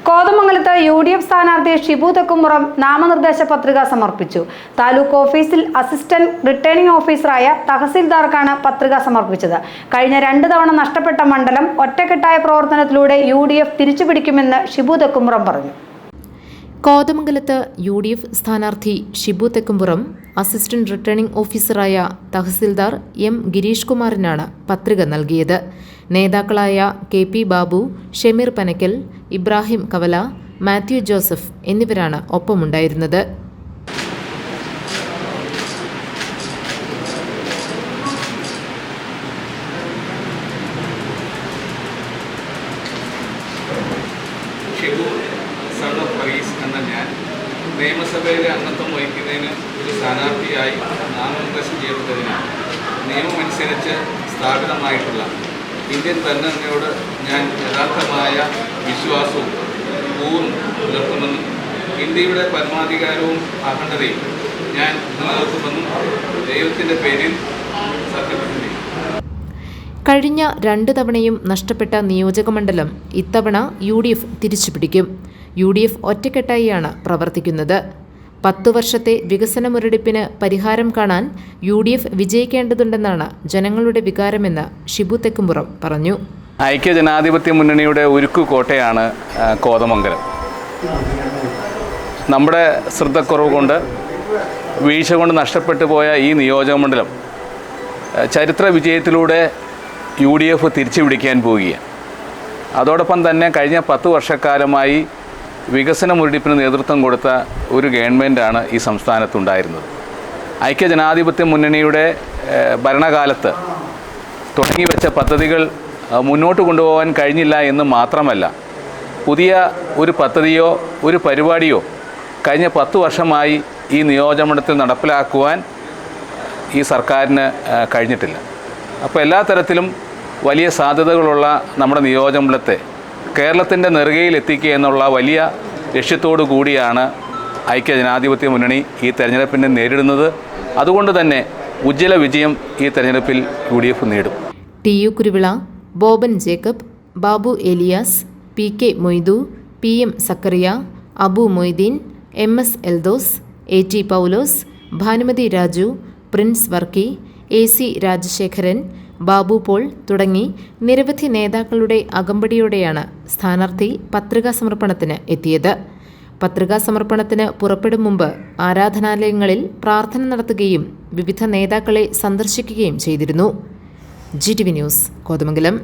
കോതമംഗലത്ത് UDF സ്ഥാനാർത്ഥി ഷിബു തെക്കുംപുറം നാമനിർദ്ദേശ പത്രിക സമർപ്പിച്ചു. താലൂക്ക് ഓഫീസിൽ അസിസ്റ്റന്റ് റിട്ടേണിംഗ് ഓഫീസറായ തഹസിൽദാർക്കാണ് പത്രിക സമർപ്പിച്ചത്. കഴിഞ്ഞ 2 തവണ നഷ്ടപ്പെട്ട മണ്ഡലം ഒറ്റക്കെട്ടായ പ്രവർത്തനത്തിലൂടെ UDF തിരിച്ചുപിടിക്കുമെന്ന് ഷിബു തെക്കുംപുറം പറഞ്ഞു. കോതമംഗലത്ത് UDF സ്ഥാനാർത്ഥി ഷിബു തെക്കുംപുറം അസിസ്റ്റന്റ് റിട്ടേണിംഗ് ഓഫീസറായ തഹസിൽദാർ M. ഗിരീഷ് കുമാറിനാണ് പത്രിക നൽകിയത്. നേതാക്കളായ KP ബാബു, ഷമീർ പനക്കൽ, ഇബ്രാഹിം കവല, മാത്യു ജോസഫ് എന്നിവരാണ് ഒപ്പമുണ്ടായിരുന്നത്. എന്ന ഞാൻ നിയമസഭയിലെ അംഗത്വം വഹിക്കുന്നതിന് ഒരു സ്ഥാനാർത്ഥിയായി നാമനിർദ്ദേശം ചെയ്യപ്പെട്ടതിനാൽ നിയമമനുസരിച്ച് സ്ഥാപിതമായിട്ടുള്ള ഇന്ത്യൻ ഭരണഘടനയോട് ഞാൻ യഥാർത്ഥമായ വിശ്വാസവും പുലർത്തുമെന്നും ഇന്ത്യയുടെ പരമാധികാരവും അഖണ്ഡതയും ഞാൻ നിലനിർത്തുമെന്നും ദൈവത്തിൻ്റെ പേരിൽ സത്യപ്രതിജ്ഞ. കഴിഞ്ഞ 2 തവണയും നഷ്ടപ്പെട്ട നിയോജകമണ്ഡലം ഇത്തവണ UDF തിരിച്ചുപിടിക്കും. UDF ഒറ്റക്കെട്ടായിയാണ് പ്രവർത്തിക്കുന്നത്. 10 വർഷത്തെ വികസന മുരടിപ്പിന് പരിഹാരം കാണാൻ UDF വിജയിക്കേണ്ടതുണ്ടെന്നാണ് ജനങ്ങളുടെ വികാരമെന്ന് ഷിബു തെക്കുംപുറം പറഞ്ഞു. ഐക്യജനാധിപത്യ മുന്നണിയുടെ ഉരുക്കു കോട്ടയാണ് കോതമംഗലം. നമ്മുടെ ശ്രദ്ധക്കുറവ് കൊണ്ട്, വീഴ്ച കൊണ്ട് നഷ്ടപ്പെട്ടു പോയ ഈ നിയോജകമണ്ഡലം ചരിത്ര വിജയത്തിലൂടെ UDF തിരിച്ചു പിടിക്കാൻ പോവുകയാണ്. അതോടൊപ്പം തന്നെ കഴിഞ്ഞ 10 വർഷക്കാലമായി വികസന മുരടിപ്പിന് നേതൃത്വം കൊടുത്ത ഒരു ഗവൺമെൻറ്റാണ് ഈ സംസ്ഥാനത്തുണ്ടായിരുന്നത്. ഐക്യജനാധിപത്യ മുന്നണിയുടെ ഭരണകാലത്ത് തുടങ്ങിവെച്ച പദ്ധതികൾ മുന്നോട്ട് കൊണ്ടുപോകാൻ കഴിഞ്ഞില്ല എന്ന് മാത്രമല്ല, പുതിയ ഒരു പദ്ധതിയോ ഒരു പരിപാടിയോ കഴിഞ്ഞ 10 വർഷമായി ഈ നിയോജകമണ്ഡലത്തിൽ നടപ്പിലാക്കുവാൻ ഈ സർക്കാരിന് കഴിഞ്ഞിട്ടില്ല. അപ്പോൾ എല്ലാ തരത്തിലും വലിയ സാധ്യതകളുള്ള നമ്മുടെ നിയോജകമണ്ഡലത്തെ കേരളത്തിൻ്റെ നെറുകയിൽ എത്തിക്കുക എന്നുള്ള വലിയ ലക്ഷ്യത്തോടു കൂടിയാണ് ഐക്യജനാധിപത്യ മുന്നണി ഈ തെരഞ്ഞെടുപ്പിനെ നേരിടുന്നത്. അതുകൊണ്ട് തന്നെ ഉജ്ജ്വല വിജയം ഈ തെരഞ്ഞെടുപ്പിൽ UDF നേടും. TU Kuruvila, Boban Jacob, Babu Elias, PK Moidu, PM Zachariah, Abu Moideen, MS Eldhose, AT Paulose, Bhanumathi Raju, Prince Varkey, AC Rajasekharan, Babu Paul തുടങ്ങി നിരവധി നേതാക്കളുടെ അകമ്പടിയോടെയാണ് സ്ഥാനാർത്ഥി പത്രികാ സമർപ്പണത്തിന് എത്തിയത്. പത്രികാ സമർപ്പണത്തിന് പുറപ്പെടും മുമ്പ് ആരാധനാലയങ്ങളിൽ പ്രാർത്ഥന നടത്തുകയും വിവിധ നേതാക്കളെ സന്ദർശിക്കുകയും ചെയ്തിരുന്നു. GTV news, Kothamangalam.